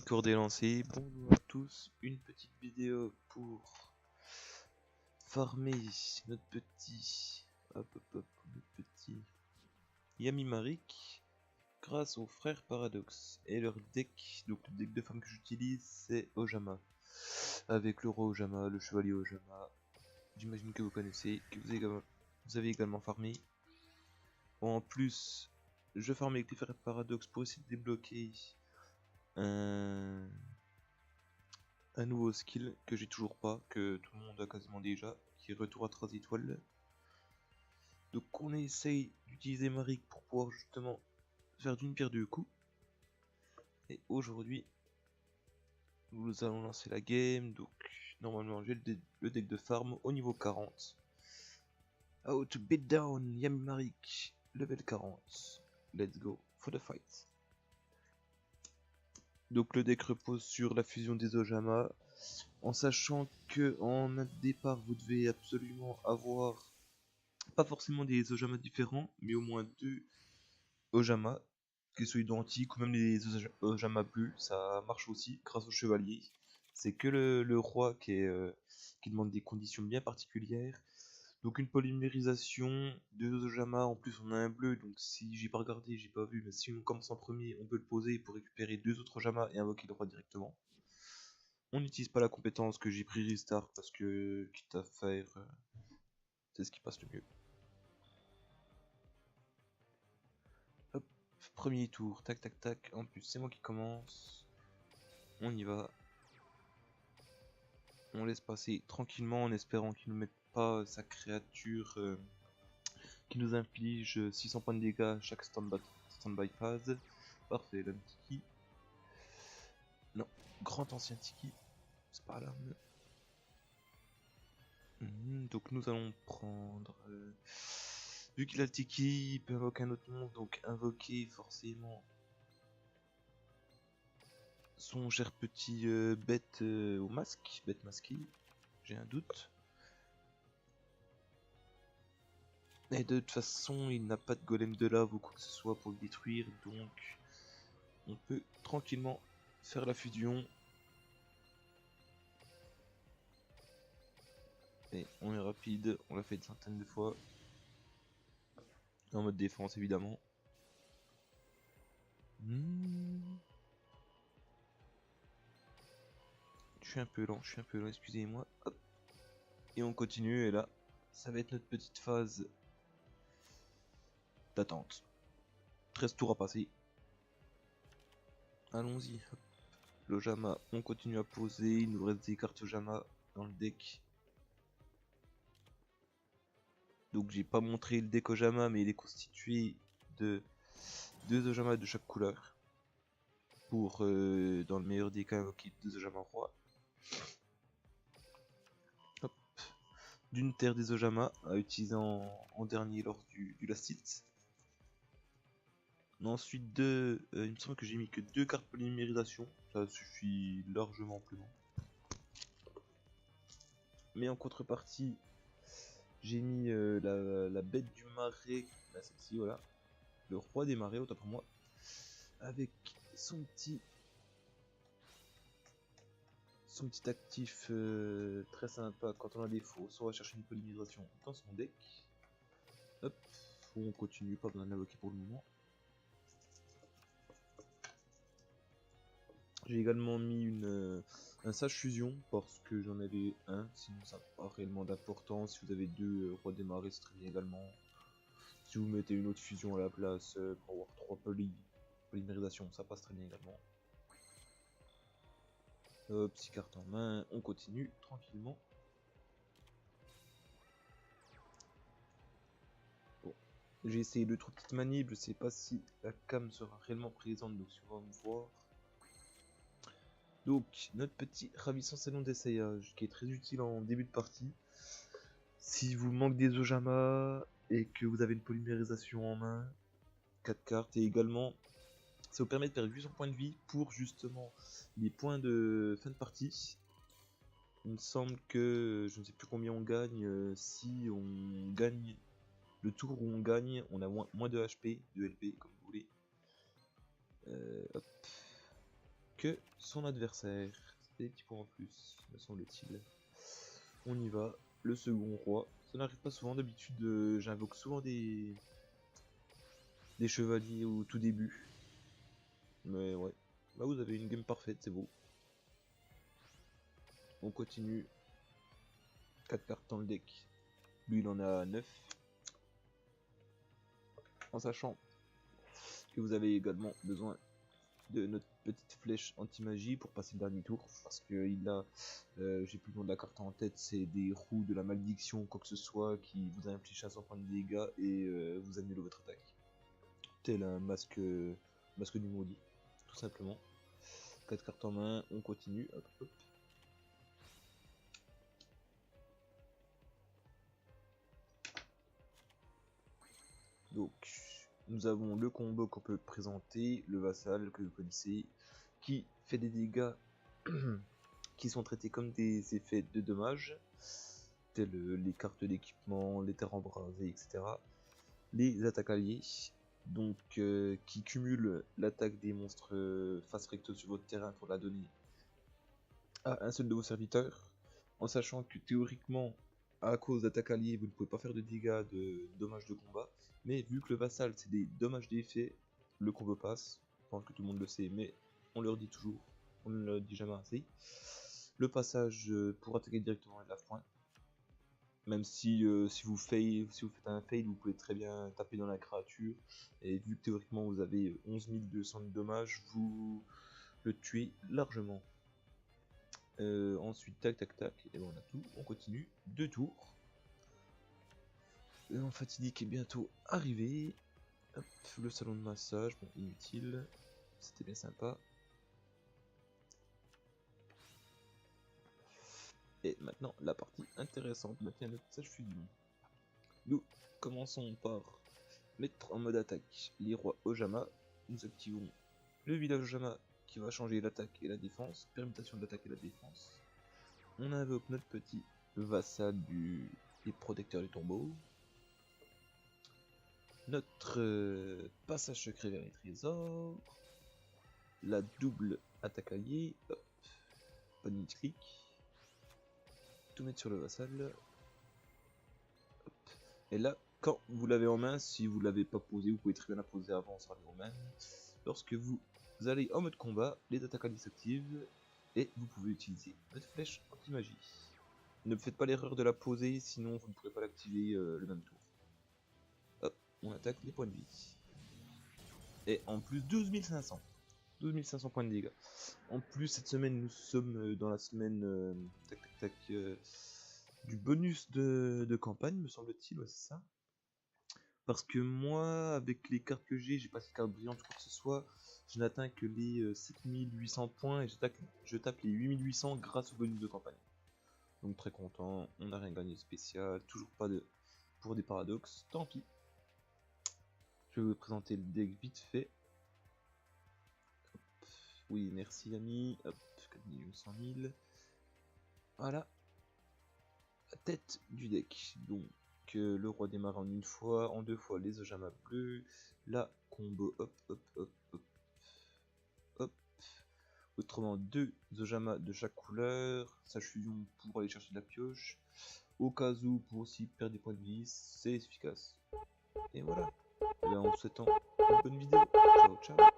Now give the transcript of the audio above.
Record est lancé. Bonjour à tous, une petite vidéo pour farmer notre petit Yami-Marik grâce aux frères Paradox et leur deck. Donc le deck de farm que j'utilise c'est Ojama, avec le roi Ojama, le chevalier Ojama. J'imagine que vous connaissez, que vous avez également farmé. Bon, en plus, je farme avec les frères Paradox pour essayer de débloquer un nouveau skill que j'ai toujours pas, que tout le monde a quasiment déjà, qui est retour à 3 étoiles. Donc on essaye d'utiliser Marik pour pouvoir justement faire d'une pierre deux coups. Et aujourd'hui, nous allons lancer la game. Donc normalement j'ai le deck de farm au niveau 40. How to beat down Yami Marik, level 40. Let's go for the fight. Donc le deck repose sur la fusion des Ojama, en sachant que en départ vous devez absolument avoir pas forcément des Ojama différents, mais au moins deux Ojama qui soient identiques, ou même les Ojama bleus, ça marche aussi grâce au chevalier. C'est que le roi qui demande des conditions bien particulières. Donc une polymérisation, deux Ojama, en plus on a un bleu, donc si j'ai pas regardé, j'ai pas vu, mais si on commence en premier, on peut le poser pour récupérer deux autres Ojama et invoquer le roi directement. On n'utilise pas la compétence que j'ai pris Restart parce que quitte à faire, c'est ce qui passe le mieux. Hop, premier tour, tac tac tac, en plus c'est moi qui commence. On y va. On laisse passer tranquillement en espérant qu'il ne mette pas sa créature qui nous inflige 600 points de dégâts chaque stand-by phase. Parfait, l'homme Tiki. Non, grand ancien Tiki. C'est pas l'arme. Donc nous allons prendre... vu qu'il a le Tiki, il peut invoquer un autre monstre, donc invoquer forcément son cher petit bête au masque, bête masquée. J'ai un doute. Et de toute façon, il n'a pas de golem de lave ou quoi que ce soit pour le détruire, donc on peut tranquillement faire la fusion. Et on est rapide, on l'a fait une centaine de fois. En mode défense évidemment. Je suis un peu lent, excusez-moi. Et on continue, et là, ça va être notre petite phase d'attente. 13 tours à passer. Allons-y. L'Ojama, on continue à poser, il nous reste des cartes Ojama dans le deck. Donc j'ai pas montré le deck Ojama, mais il est constitué de deux Ojama de chaque couleur. Pour, dans le meilleur des cas, invoquer deux Ojama rois. Hop. D'une terre des Ojama à utiliser en dernier lors du last hit. Ensuite il me semble que j'ai mis que deux cartes polymérisation, ça suffit largement amplement. Mais en contrepartie, j'ai mis la bête du marais, là celle-ci, voilà, le roi des marais, autant pour moi, avec son petit actif très sympa. Quand on a des fausses, on va chercher une polymérisation dans son deck. Hop, on continue, pas besoin d'invoquer pour le moment. J'ai également mis un sage fusion parce que j'en avais un, sinon ça n'a pas réellement d'importance. Si vous avez deux rois des marais, c'est très bien également. Si vous mettez une autre fusion à la place pour avoir 3 polymérisations, ça passe très bien également. Hop, 6 cartes en main, on continue tranquillement. Bon, j'ai essayé 2-3 petites manips, je sais pas si la cam sera réellement présente, donc si on va me voir. Donc, notre petit ravissant salon d'essayage qui est très utile en début de partie. Si vous manque des Ojama et que vous avez une polymérisation en main, 4 cartes, et également ça vous permet de perdre 800 points de vie pour justement les points de fin de partie. Il me semble que je ne sais plus combien on gagne, si on gagne le tour où on gagne, on a moins de HP, de LP comme vous voulez. Hop. que son adversaire. C'est des petits points en plus, me semble-t-il. On y va, le second roi. Ça n'arrive pas souvent, d'habitude j'invoque souvent des chevaliers au tout début. Mais ouais, là vous avez une game parfaite, c'est beau. On continue. 4 cartes dans le deck. Lui il en a 9. En sachant que vous avez également besoin de notre petite flèche anti-magie pour passer le dernier tour, parce que il a, j'ai plus le nom de la carte en tête, c'est des roues de la malédiction, quoi que ce soit, qui vous inflige à 100 points de dégâts et vous annule votre attaque. Tel un masque du maudit, tout simplement. 4 cartes en main, on continue. Hop, hop. Donc, nous avons le combo qu'on peut présenter, le vassal que vous connaissez, qui fait des dégâts qui sont traités comme des effets de dommages, tels les cartes d'équipement, les terres embrasées, etc. Les attaques alliées, donc qui cumulent l'attaque des monstres face recto sur votre terrain pour la donner à un seul de vos serviteurs, en sachant que théoriquement, à cause d'attaques alliées, vous ne pouvez pas faire de dégâts de dommages de combat, mais vu que le vassal c'est des dommages d'effet, le combo passe. Je pense que tout le monde le sait, mais on leur dit toujours, on ne le dit jamais assez. Le passage pour attaquer directement est de la pointe. Même si, si vous faites un fail, vous pouvez très bien taper dans la créature. Et vu que théoriquement vous avez 11 200 de dommages, vous le tuez largement. Ensuite, tac tac tac, et ben on a tout, on continue, 2 tours. Le fatidique est bientôt arrivé. Hop, le salon de massage, bon, inutile, c'était bien sympa. Et maintenant, la partie intéressante, maintenant le passage fusion. Nous commençons par mettre en mode attaque les rois Ojama. Nous activons le village Ojama qui va changer l'attaque et la défense, permutation de l'attaque et la défense. On invoque notre petit vassal des protecteurs du tombeau. Notre passage secret vers les trésors. La double attaque alliée. Hop. Pas de clic. Tout mettre sur le vassal. Hop. Et là, quand vous l'avez en main, si vous l'avez pas posé, vous pouvez très bien la poser avant, ça revient aux mains. Lorsque vous allez en mode combat, les attaques alliées s'activent et vous pouvez utiliser votre flèche anti-magie. Ne faites pas l'erreur de la poser, sinon vous ne pourrez pas l'activer le même tour. Hop, on attaque les points de vie. Et en plus 12 500 points de dégâts. En plus cette semaine nous sommes dans la semaine tac tac tac du bonus de campagne, me semble-t-il, ouais, c'est ça. Parce que moi, avec les cartes que j'ai pas de cartes brillantes ou quoi que ce soit, je n'atteins que les 7800 points et je tape les 8800 grâce au bonus de campagne. Donc très content, on n'a rien gagné de spécial, toujours pas de pour des paradoxes, tant pis. Je vais vous présenter le deck vite fait. Hop. Oui, merci ami. Hop, 4 800 000. Voilà. La tête du deck. Donc, le roi démarre en une fois, en deux fois les Ojama bleus. La combo, hop, hop, hop, hop. Hop. Autrement, 2 Ojama de chaque couleur. Sage fusion pour aller chercher de la pioche. Au cas où, pour aussi perdre des points de vie, c'est efficace. Et voilà. Et bien, en vous souhaitant une bonne vidéo. Ciao, ciao.